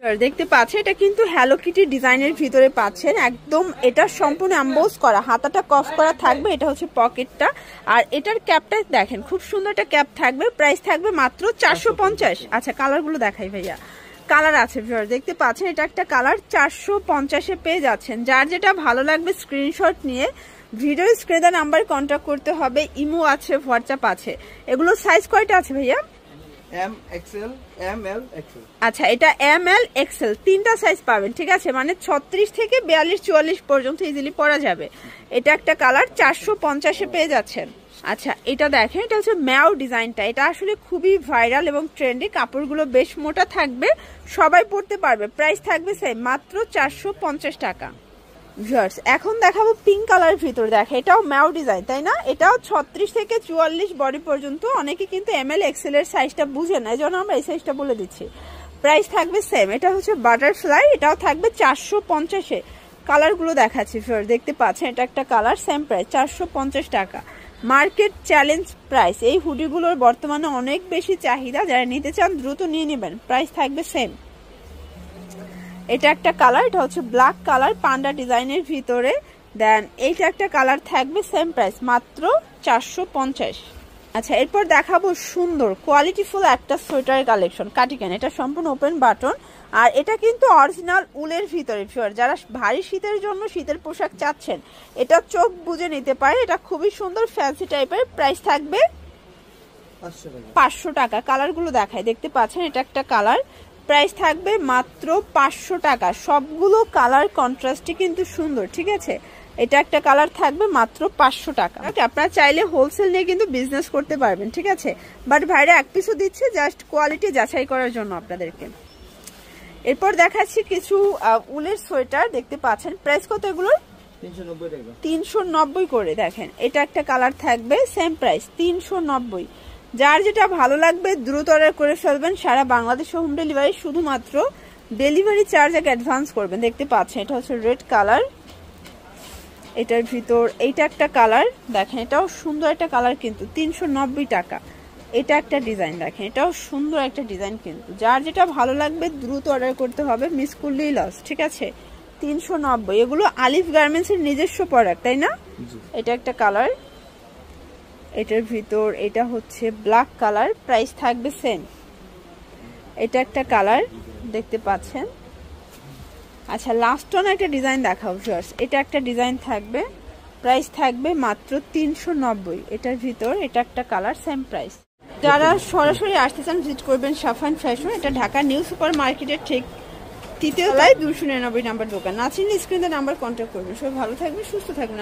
দেখতে পাচ্ছেন এটা কিন্তু হ্যালো কিটি ডিজাইনের ভিতরে পাচ্ছেন একদম। এটা সম্পূর্ণ এমবোস করা, হাতাটা কফ করা থাকবে। এটা হচ্ছে পকেটটা, আর এটার ক্যাপটা দেখেন খুব সুন্দর একটা ক্যাপ থাকবে। প্রাইস থাকবে মাত্র 450। আচ্ছা কালারগুলো দেখাই ভাইয়া, কালার আছে দেখতে পাচ্ছেন। এটা একটা কালার 450-এ পেয়ে যাচ্ছেন। যার যেটা ভালো লাগবে স্ক্রিনশট নিয়ে ভিডিও স্ক্রিনে নাম্বারে কন্ট্যাক্ট করতে হবে। ইমো আছে, হোয়াটসঅ্যাপ আছে। এগুলো সাইজ কয়টা আছে ভাইয়া? M XL, M L, XL. আচ্ছা এটা এম এল এক্সেল তিনটা সাইজ পাবেন, ঠিক আছে? মানে 36 থেকে 42-44 পর্যন্ত ইজিলি পরা যাবে। এটা একটা কালার 450-এ পেয়ে যাচ্ছেন। আচ্ছা এটা দেখেন, এটা হচ্ছে ম্যাও ডিজাইনটা। এটা আসলে খুবই ভাইরাল এবং ট্রেন্ডি। কাপড়গুলো বেশ মোটা থাকবে, সবাই পরতে পারবে। প্রাইস থাকবে সেম, মাত্র 450 টাকা। ভিউয়ার্স এখন দেখাবো পিঙ্ক কালারের ভিতর। দেখে এটাও ম্যাও ডিজাইন, তাই না? এটাও 36 থেকে 44 বডি পর্যন্ত। অনেকে কিন্তু এম এল এক্সেল এর সাইজটা বুঝে না, এই জন্য আমরা এই সাইজটা বলে দিচ্ছি। প্রাইস থাকবে সেম। এটা হচ্ছে বাটারফ্লাই, এটাও থাকবে 450-এ। কালারগুলো দেখাচ্ছি ভিউয়ার্স, দেখতে পাচ্ছেন। এটা একটা কালার, সেম প্রাইস 450 টাকা। Market challenge price. এই হুডিগুলোর বর্তমানে অনেক বেশি চাহিদা, যারা নিতে চান দ্রুত নিয়ে নেবেন। প্রাইস থাকবে সেম। এটা একটা কালার, এটা হচ্ছে ব্ল্যাক কালার পান্ডা ডিজাইনের ভিতরে। দেন এইটা একটা কালার থাকবে, সেম প্রাইস মাত্র 450। আচ্ছা এরপর দেখাবো সুন্দর কোয়ালিটিফুল একটা সোয়েটার কালেকশন, কার্ডিগান। এটা সম্পূর্ণ ওপেন বাটন, আর এটা কিন্তু অরিজিনাল উলের ভিতরে। যারা ভারী শীতের জন্য শীতের পোশাক চাচ্ছেন, এটা চোখ বুজে নিতে পারে। এটা খুবই সুন্দর ফ্যান্সি টাইপের। প্রাইস থাকবে 500 টাকা। কালারগুলো দেখায়, দেখতে পাচ্ছেন। এটা একটা কালার, প্রাইস থাকবে মাত্র 500 টাকা। সবগুলো কালার কন্ট্রাস্টে কিন্তু সুন্দর, ঠিক আছে? এটা একটা কালার থাকবে মাত্র 500 টাকা। আপনারা চাইলে হোলসেল নিয়ে কিন্তু বিজনেস করতে পারবেন, ঠিক আছে? বাট ভাইরা এক পিসও দিচ্ছে জাস্ট কোয়ালিটি যাচাই করার জন্য আপনাদেরকে। এরপর দেখাচ্ছি কিছু উলের সোয়েটার, দেখতে পাচ্ছেন। প্রাইস কত এগুলোর? 390 টাকা। 390 করে। দেখেন এটা একটা কালার থাকবে, সেম প্রাইস 390। যার যেটা ভালো লাগবে দ্রুত অর্ডার করে ফেলবেন। সারা বাংলাদেশে হোম ডেলিভারি, শুধুমাত্র ডেলিভারি চার্জ আগে অ্যাডভান্স করবেন। দেখতে পাচ্ছেন এটা হচ্ছে রেড কালার, এটার ভিতর এইটা একটা কালার। দেখেন এটাও সুন্দর একটা কালার, কিন্তু 390 টাকা। এটা একটা ডিজাইন, দেখেন এটাও সুন্দর একটা ডিজাইন। কিন্তু যার যেটা ভালো লাগবে দ্রুত অর্ডার করতে হবে, মিস করলেই লস, ঠিক আছে? 390। এগুলো আলিফ গার্মেন্টস এর নিজস্ব প্রোডাক্ট, তাই না? এটা একটা কালার, এটার ভিতর এটা হচ্ছে ব্ল্যাক কালার। প্রাইস থাকবে সেম। এটা একটা কালার, দেখতে পাচ্ছেন। আচ্ছা লাস্ট ওয়ান একটা ডিজাইন দেখাও ভিউয়ার্স। এটা একটা ডিজাইন থাকবে, প্রাইস থাকবে মাত্র 390। এটার ভিতর এটা একটা কালার, সেম প্রাইস। যারা সরাসরি আসতে চান ভিজিট করবেন সাফান ফ্যাশন। এটা ঢাকা নিউ সুপার মার্কেটের ঠিক তৃতীয় তলায় 299 নাম্বার দোকান। নাচিন স্ক্রিনে নাম্বার কন্ট্যাক্ট করবেন। সবাই ভালো থাকবেন, সুস্থ থাকবেন।